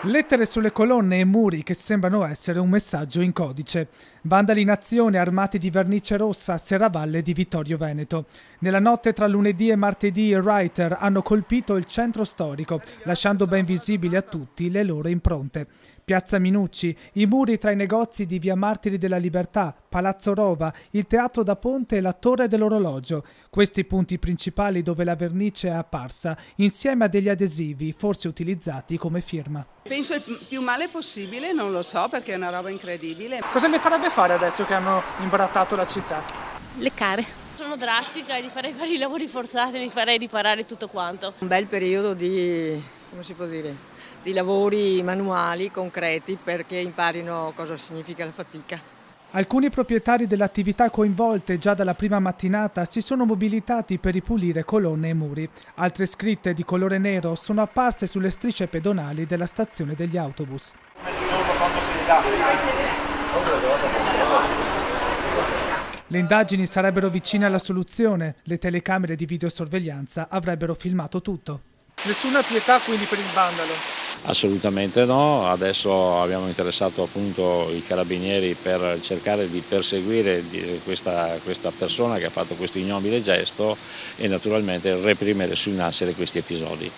Lettere sulle colonne e muri che sembrano essere un messaggio in codice. Vandali in azione armati di vernice rossa a Serravalle di Vittorio Veneto. Nella notte tra lunedì e martedì i Reiter hanno colpito il centro storico, lasciando ben visibili a tutti le loro impronte. Piazza Minucci, i muri tra i negozi di Via Martiri della Libertà, Palazzo Rova, il Teatro da Ponte e la Torre dell'Orologio. Questi punti principali dove la vernice è apparsa, insieme a degli adesivi, forse utilizzati come firma. Penso il più male possibile, non lo so perché è una roba incredibile. Cosa le farebbe fare adesso che hanno imbrattato la città? Leccare. Sono drastica, li farei fare i lavori forzati, li farei riparare tutto quanto. Un bel periodo di, come si può dire, di lavori manuali, concreti, perché imparino cosa significa la fatica. Alcuni proprietari delle attività coinvolte già dalla prima mattinata si sono mobilitati per ripulire colonne e muri. Altre scritte di colore nero sono apparse sulle strisce pedonali della stazione degli autobus. Le indagini sarebbero vicine alla soluzione. Le telecamere di videosorveglianza avrebbero filmato tutto. Nessuna pietà quindi per il vandalo? Assolutamente no, adesso abbiamo interessato appunto i carabinieri per cercare di perseguire questa persona che ha fatto questo ignobile gesto e naturalmente reprimere sul nascere questi episodi.